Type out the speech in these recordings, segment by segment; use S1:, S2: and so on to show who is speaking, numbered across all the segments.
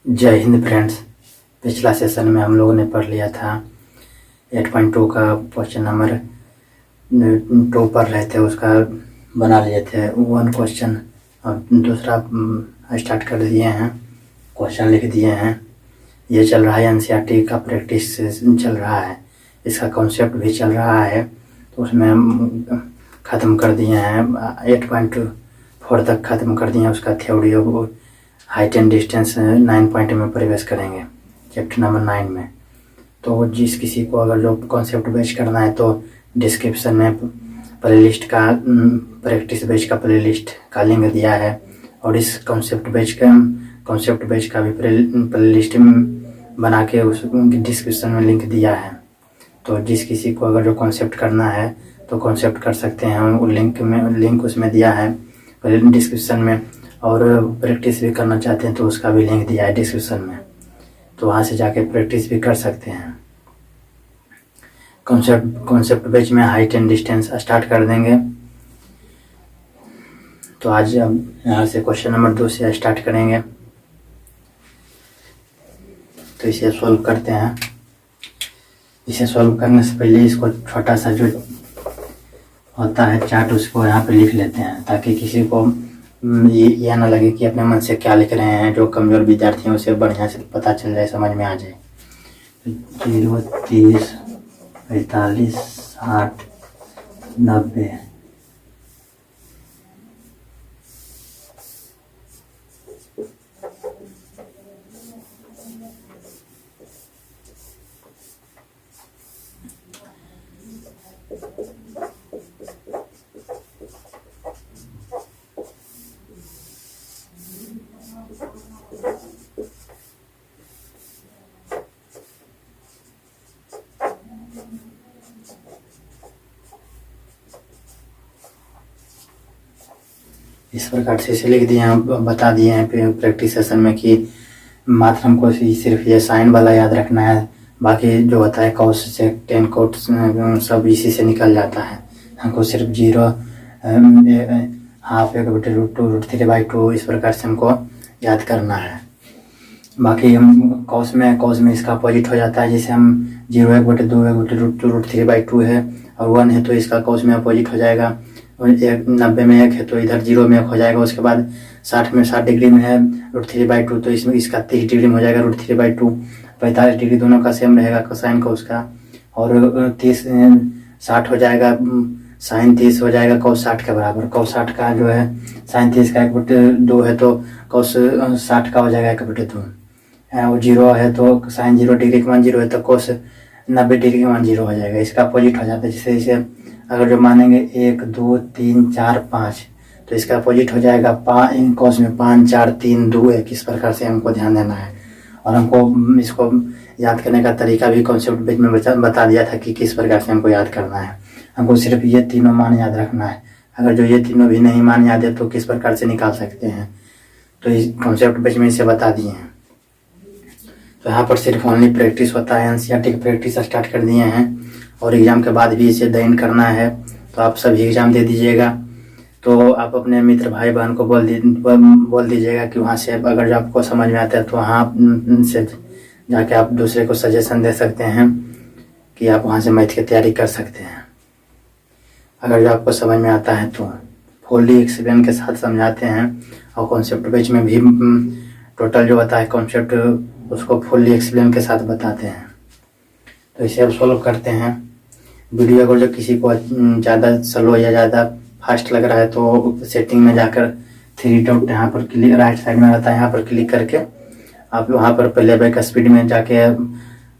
S1: जय हिंद फ्रेंड्स। पिछला सेशन में हम लोगों ने पढ़ लिया था 8.2 का क्वेश्चन नंबर 2 पढ़ रहे थे, उसका बना लिए थे 1 क्वेश्चन। अब दूसरा स्टार्ट कर दिए हैं, क्वेश्चन लिख दिए हैं। ये चल रहा है एनसीईआरटी का प्रैक्टिस चल रहा है, इसका कॉन्सेप्ट भी चल रहा है, तो उसमें हम ख़त्म कर दिए हैं 8.4 तक ख़त्म कर दिए हैं। उसका theory of height and distance 9 point में प्रवेश करेंगे, चैप्टर नंबर 9 में। तो जिस किसी को अगर जो कॉन्सेप्ट बेच करना है तो डिस्क्रिप्शन में प्लेलिस्ट का प्रैक्टिस बेच का प्लेलिस्ट का लिंक दिया है, और इस कॉन्सेप्ट बेच का भी प्लेलिस्ट बना के उस डिस्क्रिप्शन में लिंक दिया है। तो जिस किसी को अगर जो कॉन्सेप्ट करना है तो कॉन्सेप्ट कर सकते हैं, वो लिंक उसमें दिया है डिस्क्रिप्शन में। और प्रैक्टिस भी करना चाहते हैं तो उसका भी लिंक दिया है डिस्क्रिप्शन में, तो वहाँ से जाके प्रैक्टिस भी कर सकते हैं। कॉन्सेप्ट बेच में हाइट एंड डिस्टेंस स्टार्ट कर देंगे। तो आज अब यहाँ से क्वेश्चन नंबर 2 से स्टार्ट करेंगे। तो इसे सॉल्व करते हैं। इसे सॉल्व करने से पहले इसको छोटा सा जो होता है चार्ट उसको यहाँ पे लिख लेते हैं, ताकि किसी को ये ना लगे कि अपने मन से क्या लिख रहे हैं। जो कमज़ोर विद्यार्थी हैं उसे बढ़िया से पता चल जाए, समझ में आ जाए। 0, 30, 45, 60, 90। इस प्रकार से इसे लिख दिए हैं, बता दिए हैं प्रैक्टिस सेशन में कि मात्र हमको सिर्फ ये साइन वाला याद रखना है, बाकी जो होता है कॉस से टेन कोट सब इसी से निकल जाता है। हमको सिर्फ 0, हाफ 1/√2, √3/2 इस प्रकार से हमको याद करना है। बाकी हम कॉस में इसका अपोजिट हो जाता है, जैसे हम 0, 1/2, 1/√2, √3/2 है और 1 है तो इसका कॉस में अपोजिट हो जाएगा। 90 में 1 है तो इधर 0 में 1 हो जाएगा। उसके बाद 60 डिग्री में है √3/2 तो इसमें इसका 30 डिग्री में हो जाएगा √3/2। 45 डिग्री दोनों का सेम रहेगा कोसाइन का उसका, और 60 हो जाएगा, साइन 30 हो जाएगा कॉस 60 के बराबर। कॉस 60 का जो है साइन 30 का 1/2 है तो कॉस 60 का हो जाएगा 1/2। वो 0 है तो साइन 0 डिग्री का मान 0 है तो कॉस 90 डिग्री का मान 0 हो जाएगा। इसका अपोजिट हो जाता है। जैसे अगर जो मानेंगे 1, 2, 3, 4, 5 तो इसका अपोजिट हो जाएगा कॉस में 5, 4, 3, 2, 1। इस प्रकार से हमको ध्यान देना है। और हमको इसको याद करने का तरीका भी कॉन्सेप्ट पेज में बता दिया था कि किस प्रकार से हमको याद करना है। हमको सिर्फ ये तीनों मान याद रखना है। अगर जो ये तीनों भी नहीं मान याद है तो किस प्रकार से निकाल सकते हैं, तो इस कॉन्सेप्ट पेज में इसे बता दिए हैं। तो यहाँ पर सिर्फ ओनली प्रैक्टिस होता है, एनसीईआरटी की प्रैक्टिस स्टार्ट कर दिए हैं और एग्ज़ाम के बाद भी इसे अध्ययन करना है। तो आप सभी एग्ज़ाम दे दीजिएगा। तो आप अपने मित्र भाई बहन को बोल दीजिएगा कि वहाँ से अगर जो आपको समझ में आता है तो वहाँ से जाके आप दूसरे को सजेशन दे सकते हैं कि आप वहाँ से मैथ की तैयारी कर सकते हैं। अगर जो आपको समझ में आता है तो फुल्ली एक्सप्लेन के साथ समझाते हैं, और कॉन्सेप्ट पेज में भी टोटल जो होता है कॉन्सेप्ट उसको फुल्ली एक्सप्लेन के साथ बताते हैं। तो इसे अब सॉल्व करते हैं। वीडियो अगर जो किसी को ज़्यादा स्लो या ज़्यादा फास्ट लग रहा है तो सेटिंग में जाकर 3 डॉट यहाँ पर क्लिक, राइट साइड में रहता है, यहाँ पर क्लिक करके आप वहाँ पर प्लेबैक स्पीड में जाके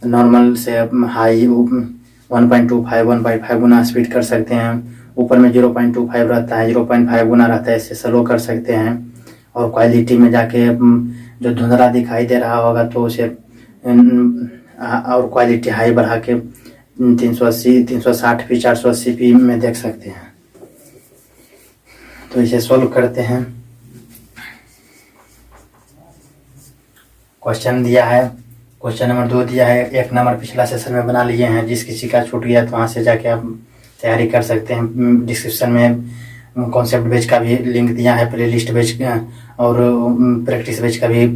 S1: नॉर्मल से हाई 1.25 1/5 गुना स्पीड कर सकते हैं। ऊपर में 0.25 रहता है, 0.5 गुना रहता है, इससे स्लो कर सकते हैं। और क्वालिटी में जाके जो धुंधला दिखाई दे रहा होगा तो उसे और क्वालिटी हाई बढ़ा के 380, 360 पी, 480 पी में देख सकते हैं। तो इसे सॉल्व करते हैं। क्वेश्चन दिया है, क्वेश्चन नंबर 2 दिया है। 1 नंबर पिछला सेशन में बना लिए हैं, जिस किसी का छूट गया तो वहाँ से जाके आप तैयारी कर सकते हैं। डिस्क्रिप्शन में कॉन्सेप्ट बेच का भी लिंक दिया है, प्लेलिस्ट बेच और प्रैक्टिस बैच का भी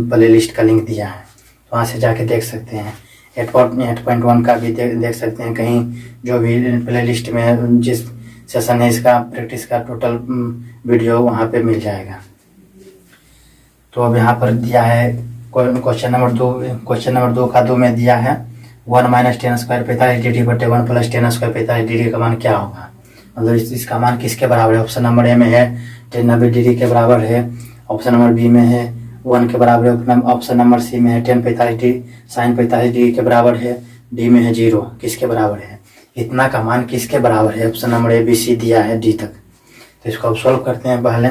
S1: प्ले लिस्ट का लिंक दिया है, तो वहाँ से जाके देख सकते हैं। 8.1 का भी देख सकते हैं, कहीं जो भी प्ले लिस्ट में जिस सेशन है इसका प्रैक्टिस का टोटल वीडियो वहाँ पे मिल जाएगा। तो अब यहाँ पर दिया है क्वेश्चन नंबर 2 का 2 में दिया है 1 - 10² 45 डिग्री बटे 1 + 10² 45 डिग्री का मान क्या होगा। मतलब इसका मान किसके बराबर है। ऑप्शन नंबर ए में है 10 90 डिग्री के बराबर है, ऑप्शन नंबर बी में है 1 के बराबर है, ऑप्शन नंबर सी में है 10 45 डिग्री sin 45 डिग्री के बराबर है, डी में है 0 किसके बराबर है। इतना का मान किसके बराबर है। Option number A B C दिया है डी तक। तो इसको अब सॉल्व करते हैं। पहले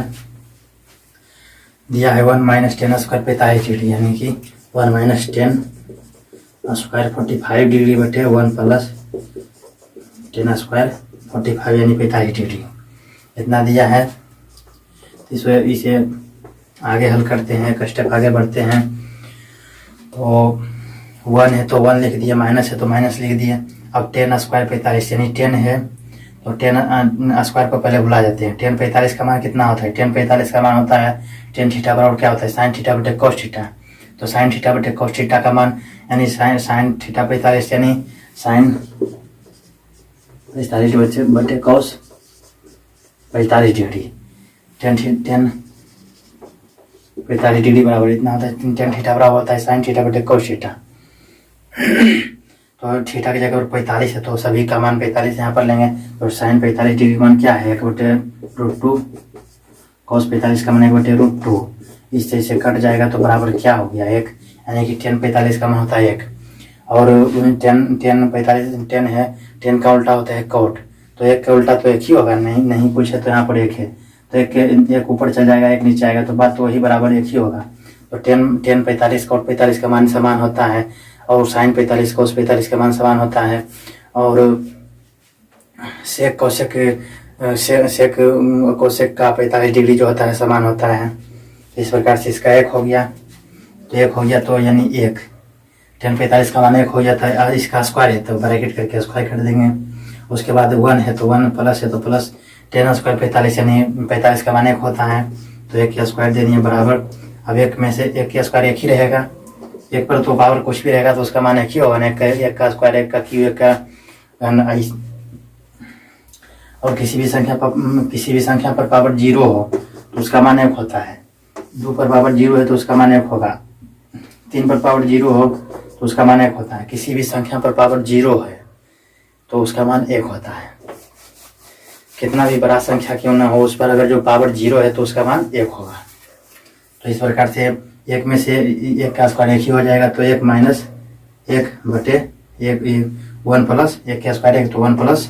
S1: दिया है 1 - 10² 45 डिग्री, यानी कि 1 - 10² 45 डिग्री बटे 1 + 10² 45 यानी 45 डिग्री इतना दिया है। इसे आगे हल करते हैं, एक स्टेप आगे बढ़ते हैं। तो 1 है तो 1 लिख दिया, माइनस है तो माइनस लिख दिया। अब 10² 45 यानी 10 है तो 10 स्क्वायर को पहले भुला जाते हैं। 10 45 का मान कितना होता है। 10 45 का मान होता है tan थीटा बराबर क्या होता है sin थीटा बटे cos थीटा। तो sin थीटा बटे cos थीटा का मान यानी sin थीटा 45 यानी sin 45 बटे cos 45 डिग्री। tan 45 डिग्री बराबर इतना होता है। tan थीटा बराबर होता है sin थीटा बटे cos थीटा। तो थीटा की जगह पर 45 है तो सभी का मान 45 यहाँ पर लेंगे। तो sin 45 डिग्री मान क्या है 1/√2 cos 45 का मान 1/√2। इससे इसे कट जाएगा तो बराबर क्या हो गया 1, यानी कि tan 45 का मान होता है 1। और tan 45 10 है, 10 का उल्टा होता है cot, तो 1 का उल्टा तो 1 ही होगा। नहीं कुछ है तो यहाँ पर 1 है तो एक ऊपर चल जाएगा 1 नीचे आएगा तो बात तो वही बराबर 1 ही होगा। तो tan 45 cot 45 का मान समान होता है और sin 45 cos 45 का मान समान होता है। और sec कोसेक का 45 डिग्री जो होता है समान होता है। इस प्रकार से इसका 1 हो गया तो 1 हो गया तो यानी 1 tan 45 का मान 1 हो जाता है। इसका स्क्वायर है तो ब्रैकेट करके स्क्वायर कर देंगे। उसके बाद 1 है तो 1 प्लस है तो प्लस 10² 45 यानी 45 का मान 1 होता है तो 1 का स्क्वायर दे दिए बराबर। अब 1 में से 1 का स्क्वायर 1 ही रहेगा, 1 पर तो पावर कुछ भी रहेगा तो उसका मान 1 ही होगा। 1 का स्क्वायर 1 का क्यूब 1 का और किसी भी संख्या पर पावर 0 हो तो उसका मान 1 होता है। 2 पर पावर 0 है तो उसका मान 1 होगा। 3 पर पावर 0 हो तो उसका मान 1 होता है। किसी भी संख्या पर पावर 0 है तो उसका मान 1 होता है। कितना भी बड़ा संख्या क्यों ना हो उस पर अगर जो पावर 0 है तो उसका मान 1 होगा। तो इस प्रकार से 1 में से 1 का स्क्वायर 1 ही हो जाएगा तो 1 - 1 बटे 1 प्लस 1 का स्क्वायर 1 तो 1 +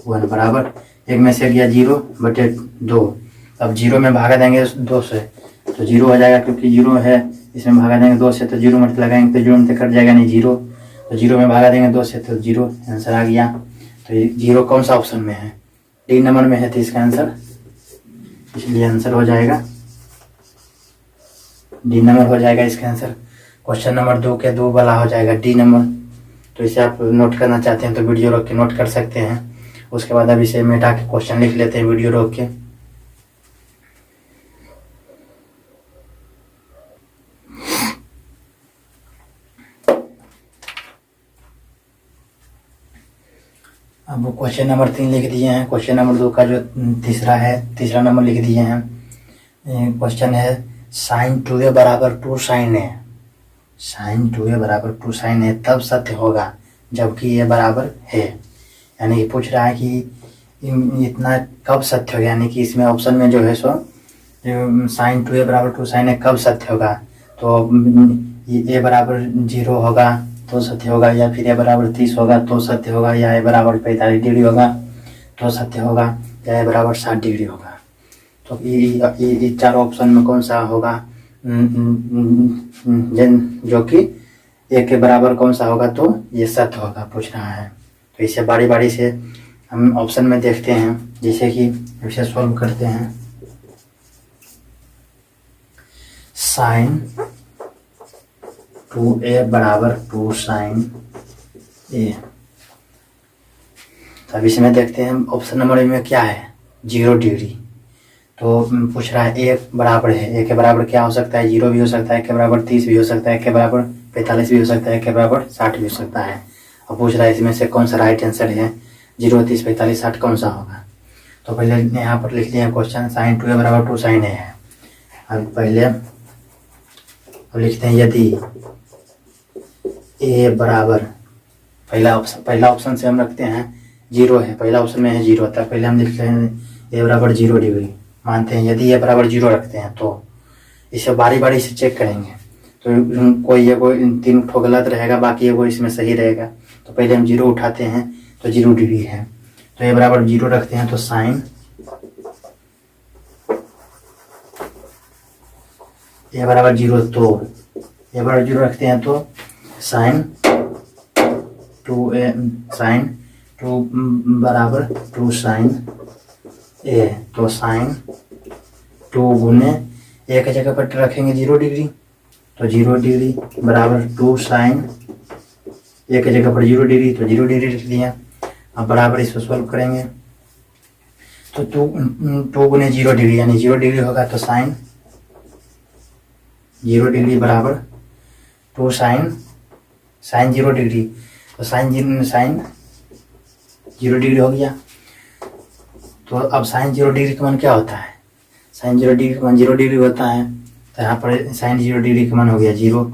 S1: 1 बराबर 1 में से गया 0 बटे 2। अब 0 में भागा देंगे 2 से तो 0 हो जाएगा, क्योंकि 0 है इसमें भागा देंगे 2 से तो 0 मत लगाएंगे तो 0 में कट जाएगा नहीं 0। तो 0 में भागा देंगे 2 से तो 0 आंसर आ गया। तो 0 कौन सा ऑप्शन में है, डी नंबर में है तो इसका आंसर, इसलिए आंसर हो जाएगा डी नंबर हो जाएगा इसका आंसर। क्वेश्चन नंबर 2 के 2 वाला हो जाएगा डी नंबर। तो इसे आप नोट करना चाहते हैं तो वीडियो रोक के नोट कर सकते हैं। उसके बाद अब इसे मिटा के क्वेश्चन लिख लेते हैं वीडियो रोक के। अब क्वेश्चन नंबर 3 लिख दिए हैं। क्वेश्चन नंबर 2 का जो तीसरा नंबर लिख दिए हैं। क्वेश्चन है sin 2a = 2 sin a। sin 2a = 2 sin a तब सत्य होगा जबकि a बराबर है। यानी कि पूछ रहा है कि इतना कब सत्य होगा, यानी कि इसमें ऑप्शन में जो है सो sin 2a = 2 sin a कब सत्य होगा। तो a बराबर 0 होगा तो सत्य होगा, या फिर a बराबर 30 होगा तो सत्य होगा, या a बराबर 45 डिग्री होगा तो सत्य होगा, या a बराबर 60 डिग्री होगा। तो ये 4 ऑप्शन में कौन सा होगा जो कि a के बराबर कौन सा होगा तो ये सत्य होगा पूछ रहा है। तो इसे बारी बारी से हम ऑप्शन में देखते हैं, जैसे कि इसे सॉल्व करते हैं। sin 2a = 2 sin a। तो अब इसमें देखते हैं ऑप्शन नंबर में क्या है 0 डिग्री। तो पूछ रहा है ए बराबर है, ए के बराबर क्या हो सकता है, 0 भी हो सकता है, ए के बराबर 30 भी हो सकता है, ए के बराबर 45 भी हो सकता है, ए के बराबर 60 भी हो सकता है। और पूछ रहा है इसमें से कौन सा राइट आंसर है, 0, 30, 45, 60 कौन सा होगा। तो पहले यहाँ पर लिख दिया क्वेश्चन sin 2a बराबर 2 sin a है। अब लिखते हैं यदि a बराबर, पहला ऑप्शन से हम रखते हैं 0 है, पहला ऑप्शन में है 0 होता है, पहले हम लिखते हैं a बराबर 0 डिग्री, मानते हैं यदि a बराबर 0 रखते हैं तो इसे बारी बारी से चेक करेंगे। तो कोई 3 ठो गलत रहेगा, बाकी वो इसमें सही रहेगा। तो पहले हम 0 उठाते हैं तो 0 डिग्री है, तो a बराबर 0 रखते हैं तो साइन a बराबर 0, तो a बराबर 0 रखते हैं तो साइन 2 बराबर 2 साइन a, तो साइन 2 गुने a की जगह पर रखेंगे 0 डिग्री, तो 0 डिग्री बराबर 2 साइन a की जगह पर 0 डिग्री, तो 0 डिग्री लिख दिया। अब बराबर इसको सॉल्व करेंगे तो 2 गुने 0 डिग्री यानी 0 डिग्री होगा, तो साइन 0 डिग्री बराबर 2 साइन 0 डिग्री, तो साइन 0 डिग्री हो गया। तो अब साइन 0 डिग्री का मान क्या होता है, साइन 0 डिग्री का मान 0 डिग्री होता है, तो यहाँ पर साइन 0 डिग्री का मान हो गया 0,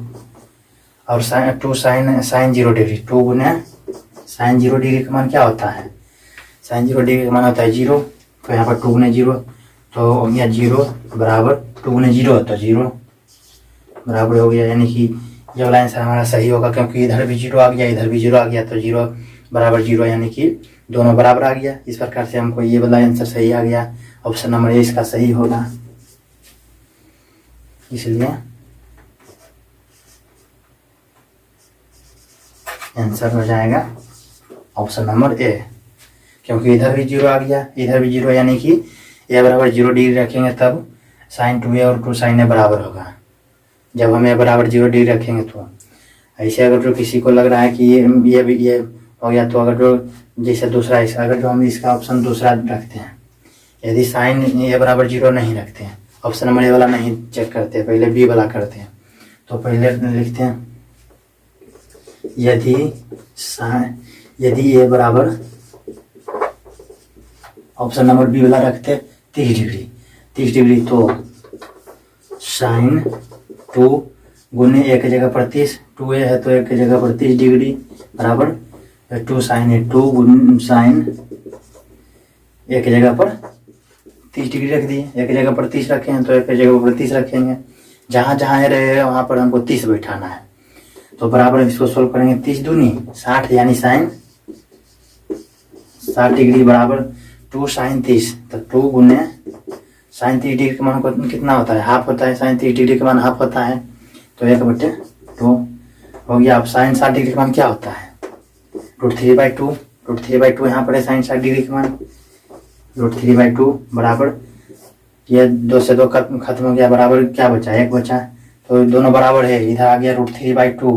S1: और टू साइन 0 डिग्री, 2 गुना साइन 0 डिग्री का मान क्या होता है, साइन 0 डिग्री का मान होता है 0, तो यहाँ पर 2 गुना 0, तो हो गया 0 बराबर 2 गुना 0, तो 0 बराबर हो गया, यानी कि ये वाला आंसर हमारा सही होगा, क्योंकि इधर भी 0 आ गया, इधर भी 0 आ गया, तो 0 बराबर 0 यानी कि दोनों बराबर आ गया। इस प्रकार से हमको ये वाला आंसर सही आ गया, ऑप्शन नंबर ए इसका सही होगा, इसलिए आंसर हो जाएगा ऑप्शन नंबर ए, क्योंकि इधर भी 0 आ गया, इधर भी 0, यानी कि ए बराबर 0 डिग्री रखेंगे तब साइन 2a और 2 साइन a बराबर होगा। जब हम ए बराबर 0 डिग्री रखेंगे तो ऐसे अगर जो किसी को लग रहा है कि ये हो गया, तो अगर जो जैसे दूसरा अगर जो हम इसका ऑप्शन दूसरा रखते हैं, यदि साइन ए बराबर 0 नहीं रखते हैं, ऑप्शन नंबर ए वाला नहीं चेक करते, पहले बी वाला करते हैं, तो पहले लिखते हैं यदि ए बराबर, ऑप्शन नंबर बी वाला रखते 30 डिग्री, तो साइन 2 गुने ए की जगह पर 30, 2a है तो ए की जगह पर 30 डिग्री बराबर 2 साइन ए, 2 गुने साइन ए की जगह पर 30 डिग्री रख दिए, ए की जगह पर 30 रखे हैं तो ए की जगह पर 30 रखेंगे, जहाँ जहाँ रहेगा वहाँ पर हमको 30 बैठाना है। तो बराबर इसको सोल्व करेंगे, 30 दूनी 60 यानी साइन 60 डिग्री बराबर 2 साइन 30, तो 2 गुने साइन 30 डिग्री का मान कितना होता है, हाफ होता है, साइन 30 डिग्री का मान हाफ होता है, तो 1/2 हो गया। अब साइन 60 डिग्री का मान क्या होता है, √3/2 यहाँ पर है साइन 60 डिग्री का मान, √3/2 बराबर ये 2 से 2 खत्म हो गया, बराबर क्या बचा, 1 बचा, तो दोनों बराबर है, इधर आ गया √3/2,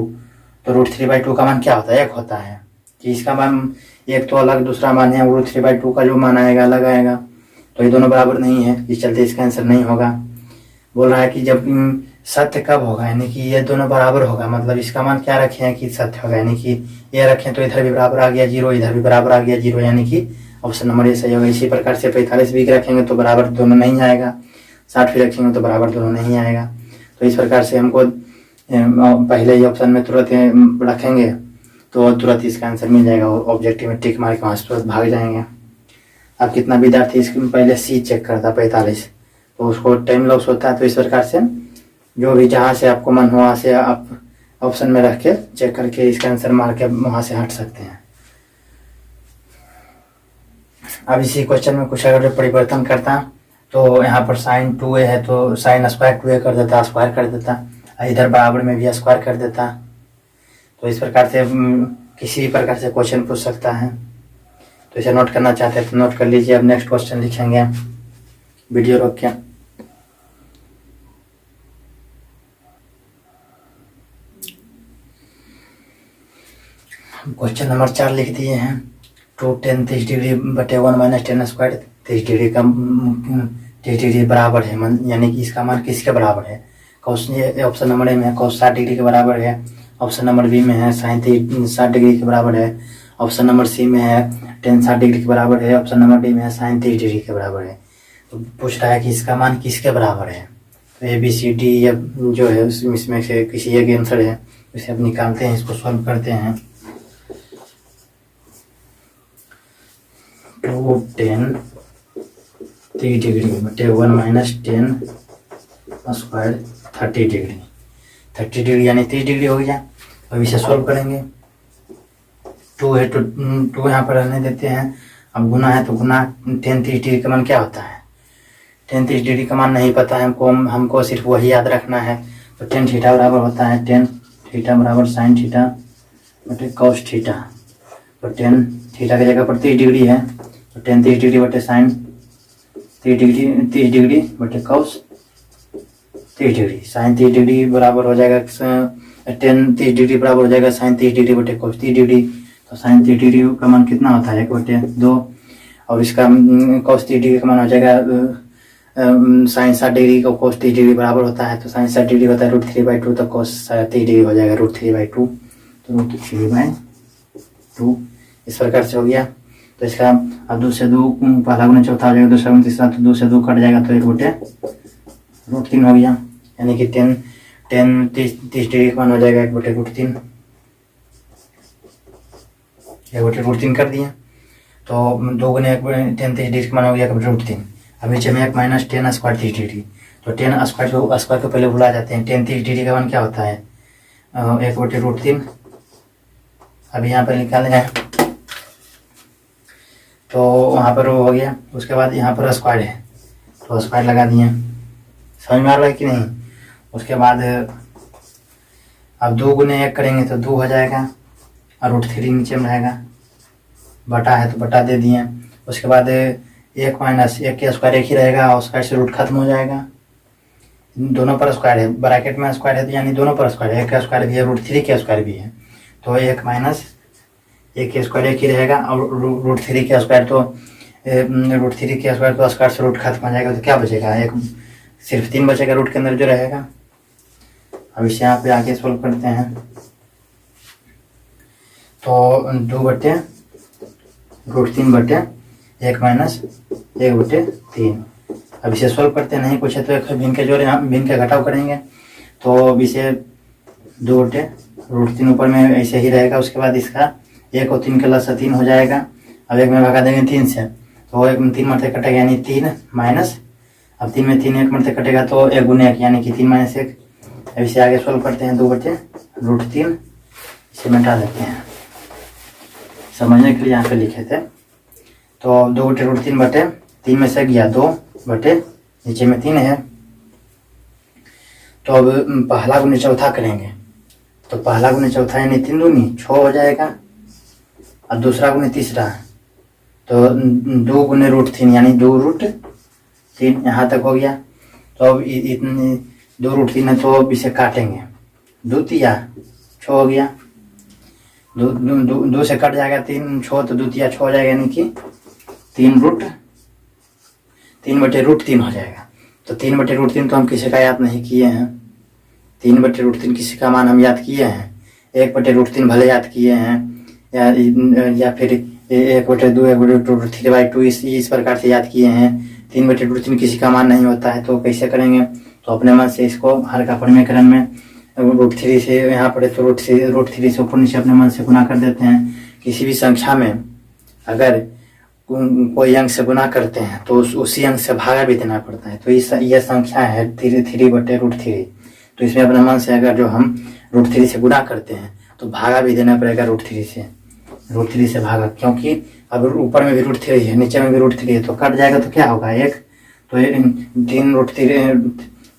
S1: तो √3/2 का मान क्या होता है, 1 होता है, कि इसका मान एक तो अलग दूसरा मान है, √3/2 का जो मान आएगा अलग आएगा, तो ये दोनों बराबर नहीं है, इस चलते इसका आंसर नहीं होगा। बोल रहा है कि जब सत्य कब होगा, यानी कि ये दोनों बराबर होगा, मतलब इसका मान क्या रखे हैं कि सत्य होगा, यानी कि ये रखें तो इधर भी बराबर आ गया 0, इधर भी बराबर आ गया 0, यानी कि ऑप्शन नंबर ए सही होगा। इसी प्रकार से 45 भी रखेंगे तो बराबर दोनों नहीं आएगा, 60 भी रखेंगे तो बराबर दोनों नहीं आएगा। तो इस प्रकार से हमको पहले ही ऑप्शन में तुरंत रखेंगे तो तुरंत इसका आंसर मिल जाएगा, ऑब्जेक्टिव में टिक मार के वहाँ से तुरंत भाग जाएंगे। अब कितना विद्यार्थी इसके पहले सी चेक करता 45, तो उसको टाइम लॉस होता है। तो इस प्रकार से जो भी जहाँ से आपको मन हो वहाँ से आप ऑप्शन में रख के चेक करके इसका आंसर मार के वहाँ से हट सकते हैं। अब इसी क्वेश्चन में कुछ अगर परिवर्तन करता तो यहाँ पर साइन 2a है तो साइन स्क्वायर 2a कर देता, स्क्वायर कर देता, इधर बराबर में भी स्क्वायर कर देता। तो इस प्रकार से किसी भी प्रकार से क्वेश्चन पूछ सकता है, तो इसे नोट करना चाहते हैं तो नोट कर लीजिए। अब नेक्स्ट क्वेश्चन लिखेंगे, वीडियो रोक के। क्वेश्चन नंबर 4 लिख दिए हैं, 2 tan 30 डिग्री बटे 1 - tan स्क्वायर, 30 डिग्री का 30 डिग्री बराबर है, यानी कि इसका मान किसके बराबर है, कॉस, ये ऑप्शन नंबर ए में है कॉस 60 डिग्री के बराबर है, ऑप्शन नंबर बी में है साइन 60 डिग्री के बराबर है, ऑप्शन नंबर सी में है टेन 60 डिग्री के बराबर है, ऑप्शन नंबर डी में है साइन 30 डिग्री के बराबर है। तो पूछ रहा है कि इसका मान किसके बराबर है, तो ए बी सी डी या जो है इसमें से किसी एक आंसर है, इसे अब निकालते हैं, इसको सॉल्व करते हैं। टू 10 30 डिग्री बटे 1 माइनस 10 स्क्वायर 30 डिग्री, 30 डिग्री यानी 30 डिग्री हो गया। अब इसे सॉल्व करेंगे, 2 है तो 2 यहाँ पर रहने देते हैं, अब गुना है तो गुना 10 30 डिग्री का मान क्या होता है, 10 30 डिग्री का मान नहीं पता है हमको सिर्फ वही याद रखना है। तो 10 थीटा बराबर होता है 10 थीटा बराबर साइन थीटा बटे कॉस थीटा, तो 10 थीटा की जगह पर 30 डिग्री है, तो 10 30 डिग्री बटे साइन 30 डिग्री बटे कॉस 30 डिग्री, साइन 30 डिग्री बराबर हो जाएगा 10 30 डिग्री बराबर हो जाएगा साइन 30 डिग्री बटे कॉस 30 डिग्री। तो साइन 30 डिग्री का मान कितना होता है 1/2, और इसका कॉस 30 डिग्री का मान हो जाएगा साइन 60 डिग्री को कॉस 30 डिग्री बराबर होता है, तो साइन 60 डिग्री होता है √3/2, तो कॉस 30 डिग्री हो जाएगा √3/2, तो √3/2 इस प्रकार से हो गया। तो इसका अब 2 से 2 पहला गुना चौथा हो जाएगा, दूसरा गुना तीसरा, तो 2 से 2 कट जाएगा, तो 1/√3 हो गया, यानी कि 10 30 डिग्री का मान हो जाएगा 1/√3, 1/√3 कर दिए। तो 2 गुने 10 30 डिग्री का मान हो गया 1/√3। अब नीचे में 1 माइनस 10 स्क्वायर 30 डिग्री, तो 10 स्क्वायर को पहले भुला जाते हैं, 10 30 डिग्री का मान क्या होता है 1/√3। अभी यहाँ पर निकाले हैं तो वहाँ पर वो हो गया, उसके बाद यहाँ पर स्क्वायर है तो स्क्वायर लगा दिए, समझ में आ रहा है कि नहीं। उसके बाद अब 2 गुने 1 करेंगे तो 2 हो जाएगा, और √3 नीचे में रहेगा, बटा है तो बटा दे दिए। उसके बाद 1 माइनस 1 के स्क्वायर 1 ही रहेगा, और स्क्वायर से रूट खत्म हो जाएगा, दोनों पर स्क्वायर है, ब्रैकेट में स्क्वायर है तो यानी दोनों पर स्क्वायर है, 1 का स्क्वायर भी है √3 के स्क्वायर भी है, तो 1 माइनस 1 के स्क्वायर 1 ही रहेगा, और √3 के स्क्वायर तो √3 के स्क्वायर तो स्क्वायर से रूट खत्म हो जाएगा, तो क्या बचेगा सिर्फ 3 बचेगा रूट के अंदर जो रहेगा। अब इसे यहाँ पे आगे सोल्व करते हैं, तो 2/√3 बटे 1 माइनस 1/3। अब इसे सोल्व करते नहीं कुछ है तो एक भिन्न के जोड़े भिन्न के घटाव करेंगे, तो अब इसे 2/√3 ऊपर में ऐसे ही रहेगा। उसके बाद इसका 1 और 3 का लसा 3 हो जाएगा, अब 1 में भगा देंगे 3 से, तो 1 में 3 मरते कटेगा, यानी 3 माइनस, अब 3 में 3 1 मरते कटेगा तो 1 गुने 1 यानी कि 3 माइनस 1। अब इसे आगे सोल्व करते हैं, 2/√3 इसे मिटा देते हैं, समझने के लिए यहाँ पे लिखे थे। तो 2/√3 बटे 3 में से गया 2 बटे नीचे में 3 है, तो अब पहला गुने चौथा करेंगे, तो पहला गुने चौथा यानी 3 दूनी 6 हो जाएगा, और दूसरा गुने तीसरा तो 2 गुने √3 यानी 2√3 यहाँ तक हो गया। तो अब इतने 2√3 है तो अब इसे काटेंगे, 2 तिया 6 हो गया, 2 से कट जाएगा 3 6, तो 2 तिया 6 हो जाएगा, यानी कि 3/√3 हो जाएगा। तो 3/√3 तो हम किसी का याद नहीं किए हैं, 3/√3 किसी का मान हम याद किए हैं, 1/√3 भले याद किए हैं, या फिर 1/2 1/√3/2 इस प्रकार से याद किए हैं। 3/√3 किसी का मान नहीं होता है, तो कैसे करेंगे, तो अपने मन से इसको हर का परिमेयकरण में √3 से यहाँ पर तो √3 से ऊपर नीचे अपने मन से गुना कर देते हैं। किसी भी संख्या में अगर कोई अंक से गुना करते हैं तो उसी अंक से भागा भी देना पड़ता है, तो यह संख्या है 3/√3, तो इसमें अपने मन से अगर जो हम √3 से गुना करते हैं तो भागा भी देना पड़ेगा √3 से भागा, क्योंकि अब ऊपर में भी √3 है नीचे में भी √3 है, तो कट जाएगा तो क्या होगा 1, तो 3√3,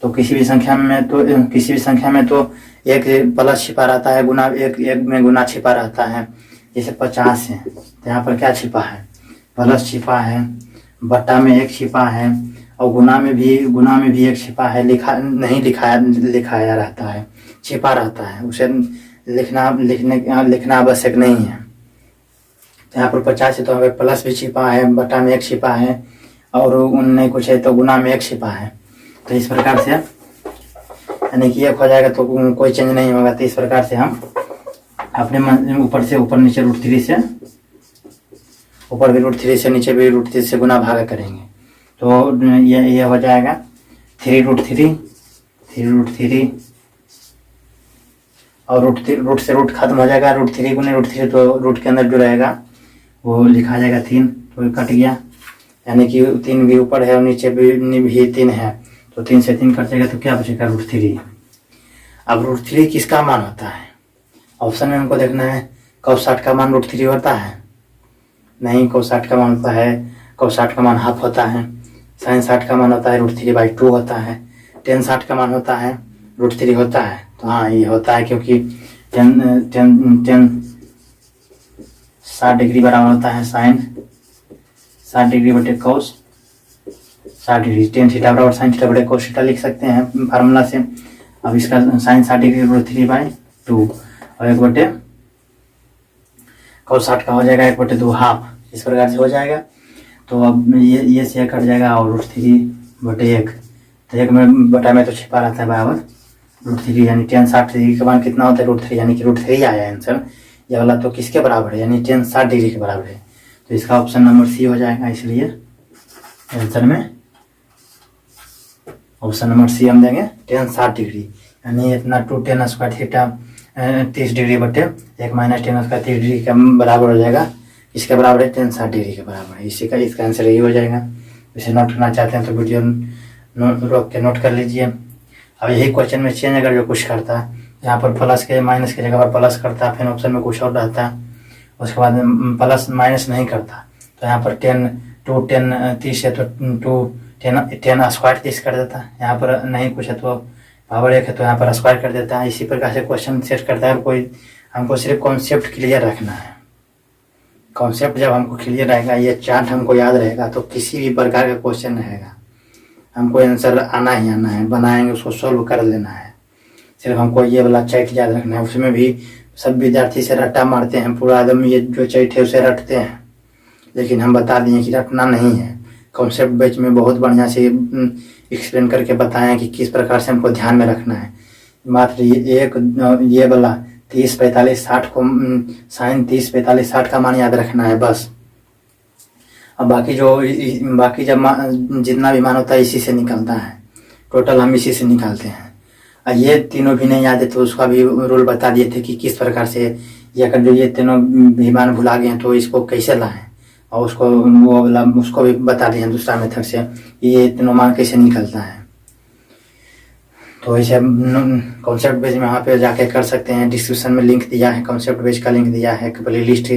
S1: तो किसी भी संख्या में तो 1 प्लस छिपा रहता है, गुना 1 में गुना छिपा रहता है। जैसे 50 है तो यहाँ पर क्या छिपा है, प्लस छिपा है, बट्टा में 1 छिपा है, और गुना में भी 1 छिपा है, लिखाया रहता है, छिपा रहता है, उसे लिखना आवश्यक नहीं है। तो यहाँ पर 50 है तो हमें प्लस भी छिपा है, बट्टा में 1 छिपा है, और उनने कुछ है तो गुना में 1 छिपा है। तो इस प्रकार से यानी कि 1 हो जाएगा तो कोई चेंज नहीं होगा। तो इस प्रकार से हम अपने ऊपर से ऊपर नीचे √3 से ऊपर भी √3 से नीचे भी √3 से गुना भागा करेंगे। तो ये हो जाएगा 3√3 और रूट से रूट खत्म हो जाएगा। √3 गुने √3 तो रूट के अंदर जो रहेगा वो लिखा जाएगा 3, तो कट गया। यानी कि 3 भी ऊपर है और नीचे भी 3 है, तो 3 से 3 कट जाएगा तो क्या बचेगा √3। अब √3 किसका मान होता है? ऑप्शन में हमको देखना है cos 60 का मान √3 होता है? नहीं, cos 60 का मान होता है, cos 60 का मान हाफ होता है। sin 60 का मान होता है √3/2 होता है। tan 60 का मान होता है √3 होता है। तो हाँ, ये होता है क्योंकि tan 60 डिग्री बराबर होता है sin 60 डिग्री बटे cos 60 डिग्री। tan थीटा बराबर sin थीटा बटे cos थीटा लिख सकते हैं फार्मूला से। अब इसका sin 60 डिग्री √3/2 और 1 बटे cos 60 का हो जाएगा 1/2 हाफ, इस प्रकार से हो जाएगा। तो अब ये से कट जाएगा और √3/1, तो 1 में बटा में तो छिपा रहता है बराबर √3, यानी tan 60 डिग्री का मान कितना होता है √3, यानी कि √3 आया आंसर। ये वाला तो किसके बराबर है? यानी tan 60 डिग्री के बराबर है। तो इसका ऑप्शन नंबर सी हो जाएगा। इसलिए आंसर में ऑप्शन नंबर सी हम देंगे tan 60 डिग्री, यानी इतना 2 tan स्क्वायर थीटा 30 डिग्री बटे 1 माइनस tan स्क्वायर 30 डिग्री के बराबर हो जाएगा। इसके बराबर है tan 60 डिग्री के बराबर है। इसी का इसका आंसर यही हो जाएगा। इसे नोट करना चाहते हैं तो वीडियो रोक के नोट कर लीजिए। अब यही क्वेश्चन में चेंज अगर जो कुछ करता है, यहाँ पर प्लस के माइनस की जगह पर प्लस करता, फिर ऑप्शन में कुछ और रहता, उसके बाद प्लस माइनस नहीं करता, तो यहाँ पर 2 tan 30 है तो 2 tan स्क्वायर 30 कर देता। यहाँ पर नहीं कुछ है तो पावर 1 है तो यहाँ पर स्क्वायर कर देता है। इसी प्रकार से क्वेश्चन सेट करता है। कोई हमको सिर्फ कॉन्सेप्ट क्लियर रखना है। कॉन्सेप्ट जब हमको क्लियर रहेगा, ये चार्ट हमको याद रहेगा, तो किसी भी प्रकार का क्वेश्चन रहेगा हमको आंसर आना ही आना है, बनाएंगे उसको सॉल्व कर लेना है। सिर्फ हमको ये वाला चैट याद रखना है। उसमें भी सब विद्यार्थी से रट्टा मारते हैं, पूरा एकदम ये जो चैट है उसे रटते हैं, लेकिन हम बता दिए कि रटना नहीं है। कॉन्सेप्ट बेच में बहुत बढ़िया से एक्सप्लेन करके बताएं कि किस प्रकार से हमको ध्यान में रखना है। मात्र ये वाला 30 45 60 को sin 30 45 60 का मान याद रखना है बस। अब बाकी जब जितना भी मान होता है इसी से निकलता है, टोटल हम इसी से निकालते हैं। और ये तीनों भी नहीं याद है तो उसका भी रूल बता दिए थे कि किस प्रकार से ये अगर जो ये तीनों भी मान भुला गए हैं तो इसको कैसे लाएं, और उसको भी बता दिए हैं दूसरा मेथड से ये तीनों मान कैसे निकलता है। तो इसे कॉन्सेप्ट बेस में वहाँ पे जाके कर सकते हैं। डिस्क्रिप्शन में लिंक दिया है, कॉन्सेप्ट बेस का लिंक दिया है, प्ले लिस्ट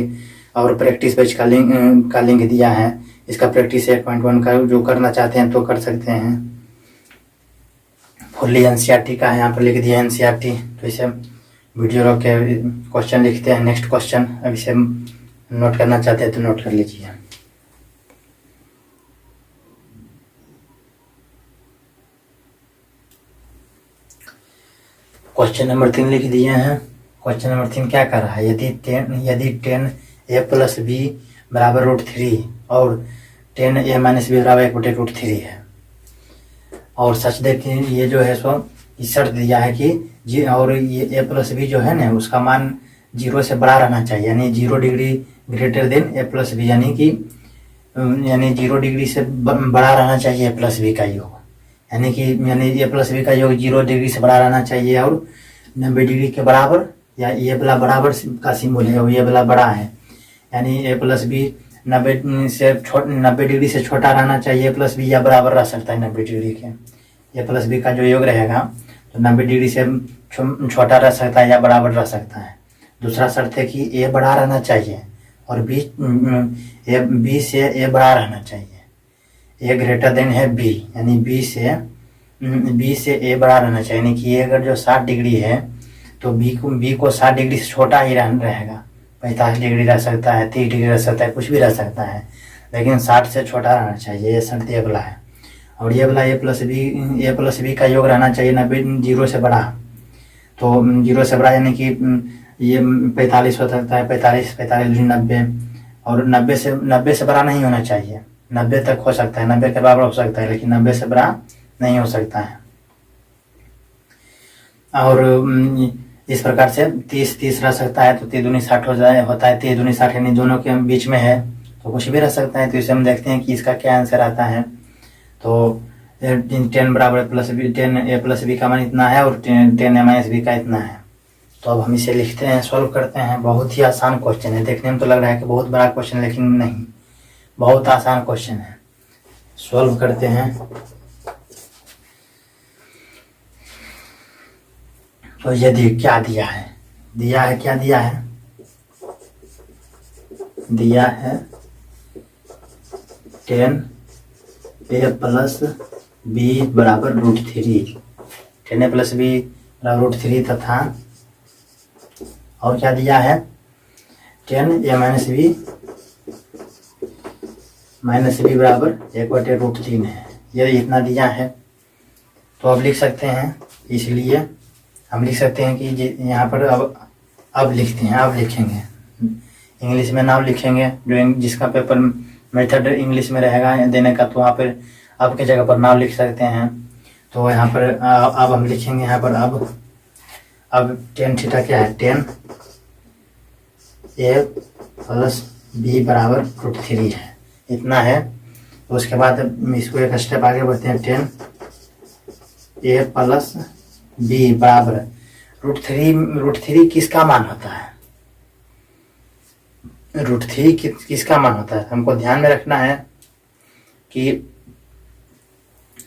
S1: और प्रैक्टिस बेच का लिंक दिया है। इसका प्रैक्टिस 1.1 का जो करना चाहते हैं तो कर सकते हैं। फुल्ली एनसीईआरटी का है, यहाँ पर लिख दिया एनसीईआरटी। तो इसे वीडियो रोक के क्वेश्चन लिखते हैं। नेक्स्ट क्वेश्चन, अब इसे नोट करना चाहते हैं तो नोट कर लीजिए। क्वेश्चन नंबर 3 लिख दिए हैं। क्वेश्चन नंबर 3 क्या कर रहा है? यदि 10a + b बराबर √3 और 10a - b बराबर 1/√3 है, और सच देखिए ये जो है सो इस शर्त दिया है कि जी, और ये a + b जो है ना उसका मान 0 से बड़ा रहना चाहिए, यानी 0 degree greater than a + b, यानी 0 डिग्री से बड़ा रहना चाहिए a + b का योग, यानी a + b का योग 0 डिग्री से बड़ा रहना चाहिए और 90 डिग्री के बराबर, या ये वाला बराबर का सिंबल है और ये वाला बड़ा है, यानी a + b 90 डिग्री से छोटा रहना चाहिए a + b, या बराबर रह सकता है 90 डिग्री के। a + b का जो योग रहेगा तो 90 डिग्री से छोटा रह सकता है या बराबर रह सकता है। दूसरा शर्त है कि a बड़ा रहना चाहिए और b से a बड़ा रहना चाहिए। a ग्रेटर देन है b, यानी b से a बड़ा रहना चाहिए, यानी कि अगर जो 60 डिग्री है तो b को 60 डिग्री से छोटा ही रहेगा। 45 डिग्री रह सकता है, 30 डिग्री रह सकता है, कुछ भी रह सकता है, लेकिन 60 से छोटा रहना चाहिए। ये शर्त ये वाला है। और ये वाला a + b का योग रहना चाहिए 90 0 से बड़ा। तो 0 से बड़ा यानी कि ये 45 हो सकता है, 45 - 90, और 90 से बड़ा नहीं होना चाहिए। 90 तक हो सकता है, 90 के बराबर हो सकता है, लेकिन 90 से बड़ा नहीं हो सकता है। और इस प्रकार से 30 रह सकता है, तो 3 दूनी 60 होता है, 3 दूनी 60 यानी दोनों के बीच में है, तो कुछ भी रह सकता है। तो इसे हम देखते हैं कि इसका क्या आंसर आता है। तो 10 बराबर plus B, 10a plus B का मान इतना है और 10a माइनस बी का इतना है। तो अब हम इसे लिखते हैं, सॉल्व करते हैं। बहुत ही आसान क्वेश्चन है, देखने में तो लग रहा है कि बहुत बड़ा क्वेश्चन, लेकिन नहीं, बहुत आसान क्वेश्चन है। सॉल्व करते हैं। तो ये क्या दिया है, क्या दिया है, दिया है 10a प्लस बी बराबर √3, 10a प्लस बी बराबर √3 तथा और क्या दिया है 10a माइनस बी बराबर 1/√3 है। ये इतना दिया है। तो अब लिख सकते हैं, इसलिए हम लिख सकते हैं कि यहाँ पर अब लिखते हैं, अब लिखेंगे इंग्लिश में नाम लिखेंगे, जो जिसका पेपर मेथड इंग्लिश में रहेगा देने का, तो वहाँ पर अब के जगह पर नाम लिख सकते हैं। तो यहाँ पर अब हम लिखेंगे, यहाँ पर अब tan थीटा क्या है, 10a प्लस बी बराबर √3 है, इतना है। तो उसके बाद इसको एक स्टेप आगे बढ़ते हैं, 10a प्लस बी बराबर √3 किसका मान होता है, √3 किसका मान होता है। हमको ध्यान में रखना है कि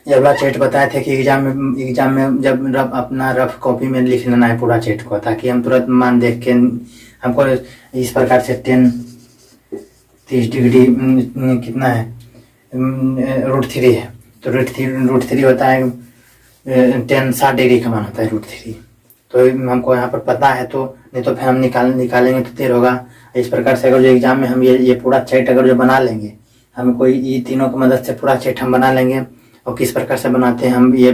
S1: जब चैट बताए थे कि एग्जाम में जब अपना रफ कॉपी में लिख लेना है पूरा चैट को, ताकि हम तुरंत मान देख के, हमको इस प्रकार से 30 डिग्री कितना है √3 है, तो √3 होता है 60 डिग्री का मान होता है √3। तो हमको यहाँ पर पता है, तो नहीं तो फिर हम निकालेंगे तो देर होगा। इस प्रकार से अगर जो एग्जाम में हम ये पूरा चैट अगर जो बना लेंगे, हम कोई ये तीनों की मदद से पूरा चैट हम बना लेंगे, और किस प्रकार से बनाते हैं हम ये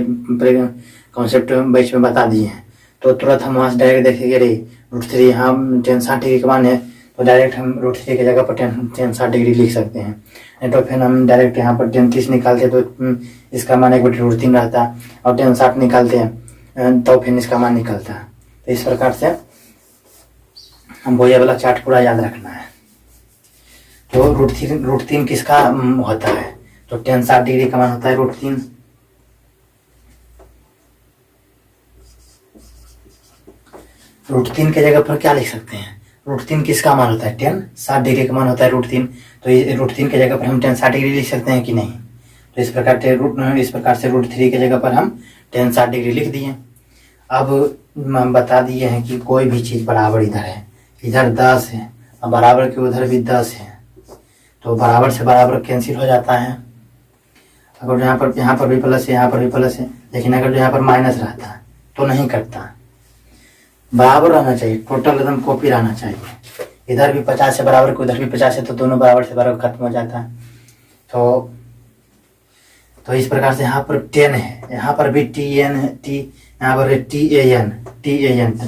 S1: कॉन्सेप्ट बैच में बता दिए हैं, तो तुरंत हम वहाँ से डायरेक्ट देखेंगे रे √3 यहाँ 60 डिग्री का मान है, तो डायरेक्ट हम √3 की जगह पर 60 डिग्री लिख सकते हैं। नहीं तो फिर हम डायरेक्ट यहाँ पर 30 निकालते तो इसका मान 1/√3 रहता, और 60 निकालते हैं तो फिर इसका मान निकलता है। तो इस प्रकार से हमको ये वाला चार्ट पूरा याद रखना है। तो √3 किसका होता है, तो 60 डिग्री का मान होता है √3। √3 के जगह पर क्या लिख सकते हैं, √3 किसका मान होता है, 60 डिग्री का मान होता है √3। तो √3 के जगह पर हम 60 डिग्री लिख सकते हैं कि नहीं। तो इस प्रकार से √3 के जगह पर हम 60 डिग्री लिख दिए। अब हम बता दिए हैं कि कोई भी चीज़ बराबर इधर है, इधर 10 है और बराबर के उधर भी 10 है, तो बराबर से बराबर कैंसिल हो जाता है। अगर यहाँ पर भी प्लस है, यहाँ पर भी प्लस है, लेकिन अगर जो यहाँ पर माइनस रहता है तो नहीं करता, बराबर रहना चाहिए, टोटल एकदम कॉपी रहना चाहिए। इधर भी 50 है बराबर के, उधर भी 50 है, तो दोनों बराबर से बराबर खत्म हो जाता है। तो इस प्रकार से यहाँ पर 10 है, यहाँ पर भी TN है, यहाँ पर TAN, तो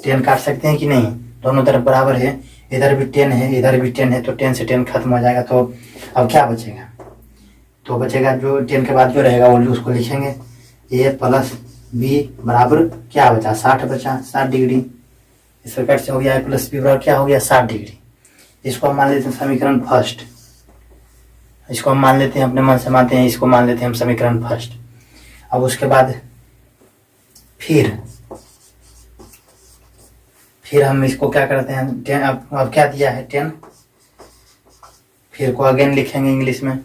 S1: 10 काट सकते हैं कि नहीं, दोनों तरफ बराबर है। इधर भी 10 है, इधर भी 10 है, तो 10 से 10 खत्म हो जाएगा। तो अब क्या बचेगा, तो बचेगा जो 10 के बाद जो रहेगा वो उसको लिखेंगे, a प्लस बी बराबर क्या बचा, 60 बचा, 60 डिग्री। इस प्रकार से हो गया a प्लस बी बराबर क्या हो गया, 60 डिग्री। इसको हम मान लेते हैं समीकरण फर्स्ट, इसको हम मान लेते हैं, अपने मन से मानते हैं, इसको मान लेते हैं हम समीकरण फर्स्ट। अब उसके बाद फिर हम इसको क्या करते हैं, 10 अब क्या दिया है 10, फिर को अगेन लिखेंगे इंग्लिश में।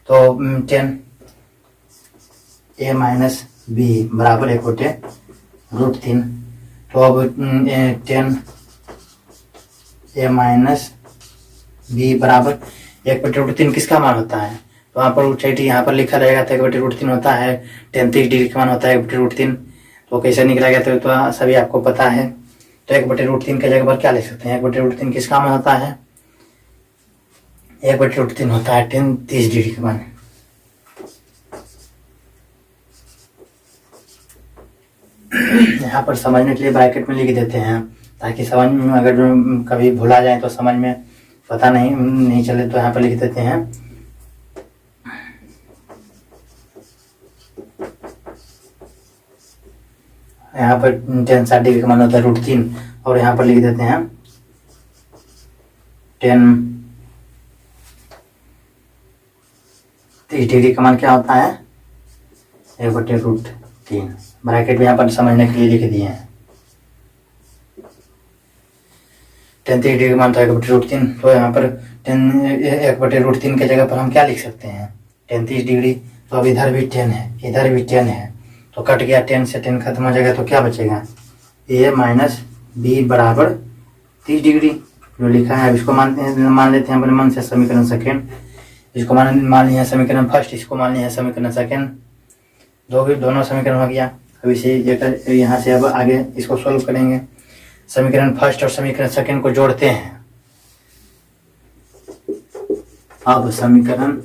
S1: तो 10a माइनस बी बराबर 1/√3। तो अब 10a माइनस बी बराबर 1/√3 किसका मान होता है, तो वहाँ पर यहाँ पर लिखा रहेगा तो 1/√3 होता है, 30 डिग्री का मान होता है 1/√3। तो कैसे निकलेगा तो सभी आपको पता है। तो 1/√3 के जगह पर क्या लिख सकते हैं, 1/√3 किसका मान होता है, 1/√3 होता है 30 डिग्री का मान। यहाँ पर समझने के लिए ब्रैकेट में लिख देते हैं, ताकि समझ में अगर कभी भुला जाए तो समझ में पता नहीं चले, तो यहाँ पर लिख देते हैं यहाँ पर tan 60 डिग्री का मान होता है √3 और यहाँ पर लिख देते हैं tan 30 डिग्री का मान क्या होता है 1/√3। ब्रैकेट भी यहाँ पर समझने के लिए लिख दिए हैं। tan 30 डिग्री का मान था 1/√3, तो यहाँ पर tan 1/√3 के जगह पर हम क्या लिख सकते हैं tan 30 डिग्री। तो अब इधर भी tan है, इधर भी tan है, तो कट गया, tan से tan खत्म हो जाएगा, तो क्या बचेगा a माइनस b बराबर 30 डिग्री जो लिखा है। अब इसको मान लेते हैं अपने मन से समीकरण सेकेंड। इसको मान लिया समीकरण फर्स्ट, इसको मान लिया समीकरण सेकेंड, दोनों समीकरण हो गया। अब इसे यहाँ से अब आगे इसको सोल्व करेंगे। समीकरण फर्स्ट और समीकरण सेकेंड को जोड़ते हैं। अब समीकरण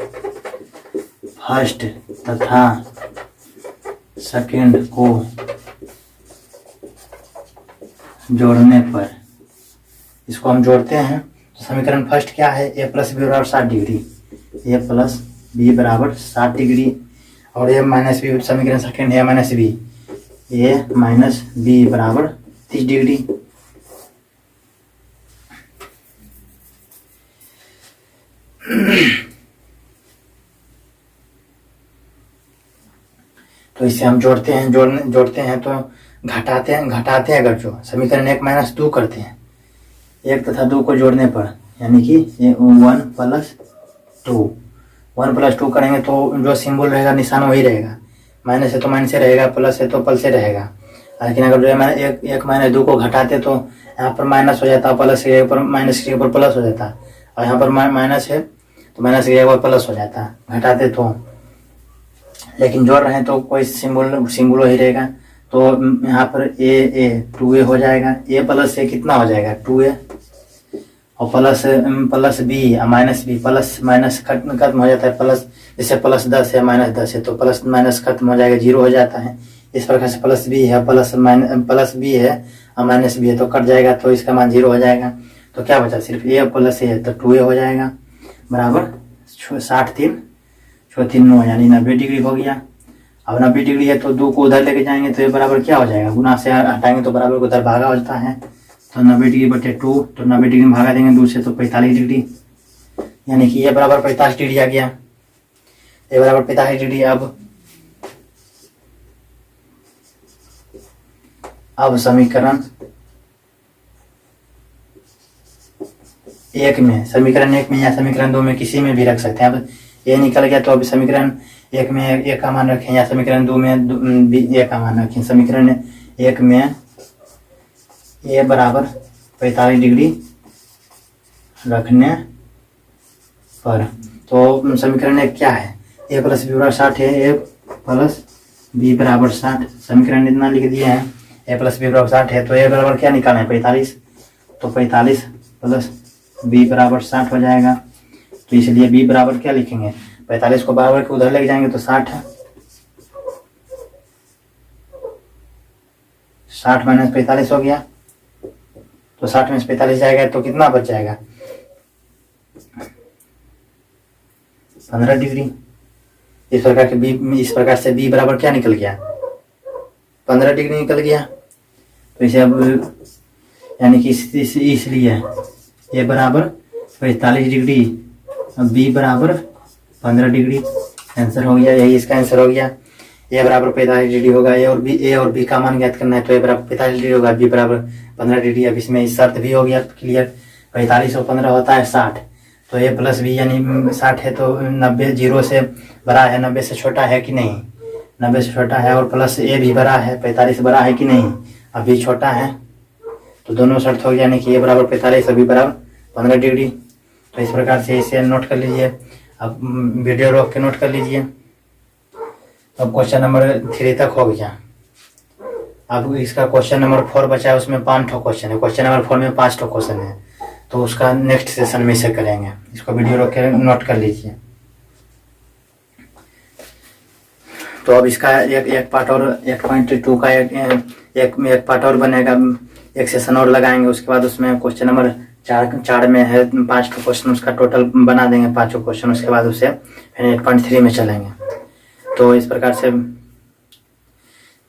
S1: फर्स्ट तथा सेकेंड को जोड़ने पर इसको हम जोड़ते हैं। तो समीकरण फर्स्ट क्या है a प्लस बी बराबर 60 डिग्री, a प्लस बी बराबर 60 डिग्री, और a माइनस बी समीकरण सेकेंड a माइनस बी बराबर 30 डिग्री। तो इसे हम जोड़ते हैं तो घटाते हैं अगर जो समीकरण 1 माइनस 2 करते हैं, 1 तथा 2 को जोड़ने पर, यानी कि 1 प्लस 2 करेंगे तो जो सिंबल रहेगा निशान वही रहेगा। माइनस है तो माइनस से रहेगा, प्लस है तो प्लस से रहेगा। लेकिन अगर जो है 1 माइनस 2 को घटाते तो यहाँ पर माइनस हो जाता, प्लस के ऊपर माइनस के ऊपर प्लस हो जाता, और यहाँ पर माइनस है तो माइनस के ऊपर प्लस हो जाता घटाते तो। लेकिन जोड़ रहे हैं तो कोई सिंबल वही रहेगा। तो यहाँ पर a 2a हो जाएगा, a प्लस a कितना हो जाएगा 2a, और plus b minus b, plus minus खत्म हो जाता है, प्लस जैसे प्लस 10 है माइनस 10 है तो प्लस माइनस खत्म हो जाएगा, 0 हो जाता है। इस प्रकार से प्लस b है प्लस b है और माइनस b है तो कट जाएगा, तो इसका मान 0 हो जाएगा। तो क्या बचा सिर्फ a प्लस a है तो 2a हो जाएगा बराबर 60 9 यानी 90 डिग्री हो गया। अब 90 डिग्री है तो 2 को उधर लेके जाएंगे तो ये बराबर क्या हो जाएगा, गुना से हटाएंगे तो बराबर को उधर भागा हो जाता है। तो 90 डिग्री बटे 2, तो 90 डिग्री में भागा देंगे 2 से तो 45 डिग्री, यानी कि ये बराबर 45 डिग्री आ गया, ये बराबर 45 डिग्री। अब समीकरण 1 में या समीकरण 2 में किसी में भी रख सकते हैं। अब ये निकल गया तो अब समीकरण 1 में a का मान रखें या समीकरण 2 में a का मान रखें। समीकरण 1 में a बराबर 45 डिग्री रखने पर, तो समीकरण 1 क्या है a प्लस बी बराबर 60 है, a प्लस बी बराबर 60, समीकरण इतना लिख दिया है, a प्लस बी बराबर 60 है तो a बराबर क्या निकालना है 45, तो 45 प्लस b बराबर 60 हो जाएगा। तो इसलिए b बराबर क्या लिखेंगे 45 को बराबर के उधर लेके जाएंगे तो 60 है, 60 माइनस 45 हो गया, तो 60 में 45 जाएगा तो कितना बच जाएगा 15 डिग्री। इस प्रकार से b बराबर क्या निकल गया 15 डिग्री निकल गया। तो इसे अब यानी कि इसलिए a बराबर 45 डिग्री, b बराबर 15 डिग्री, आंसर हो गया, यही इसका आंसर हो गया। a बराबर 45 डिग्री होगा, a और b का मान ज्ञात करना है तो a बराबर 45 डिग्री होगा, b बराबर 15 डिग्री। अब इसमें इस शर्त भी हो गया क्लियर, 45 और 15 होता है 60, तो a प्लस b यानी 60 है तो 90 0 से बड़ा है, 90 से छोटा है कि नहीं, 90 से छोटा है, और प्लस a भी बड़ा है 45 बड़ा है कि नहीं, अभी छोटा है, तो दोनों शर्त हो गया, यानी कि a बराबर 45 और b बराबर 15 डिग्री। तो इस प्रकार से इसे नोट कर लीजिए। अब वीडियो रोक के नोट कर लीजिए। अब क्वेश्चन नंबर 3 तक हो गया। अब इसका क्वेश्चन नंबर 4 बचा है, उसमें 5 क्वेश्चन है। क्वेश्चन नंबर 4 में 5 क्वेश्चन है, तो उसका नेक्स्ट सेशन में से करेंगे। इसको वीडियो रोक के नोट कर लीजिए। तो अब इसका एक पार्ट और 1.2 का एक पार्ट और बनेगा, एक सेशन और लगाएंगे। उसके बाद उसमें क्वेश्चन नंबर 4 में है 5 क्वेश्चन, उसका टोटल बना देंगे 5 क्वेश्चन। उसके बाद उसे फिर 8.3 में चलेंगे। तो इस प्रकार से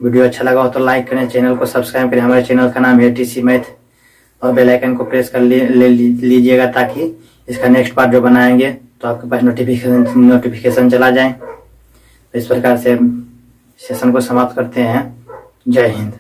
S1: वीडियो अच्छा लगा हो तो लाइक करें, चैनल को सब्सक्राइब करें। हमारे चैनल का नाम है TC मैथ, और बेल आइकन को प्रेस कर लीजिएगा ताकि इसका नेक्स्ट पार्ट जो बनाएंगे तो आपके पास नोटिफिकेशन चला जाए। तो इस प्रकार से सेशन को समाप्त करते हैं। जय हिंद।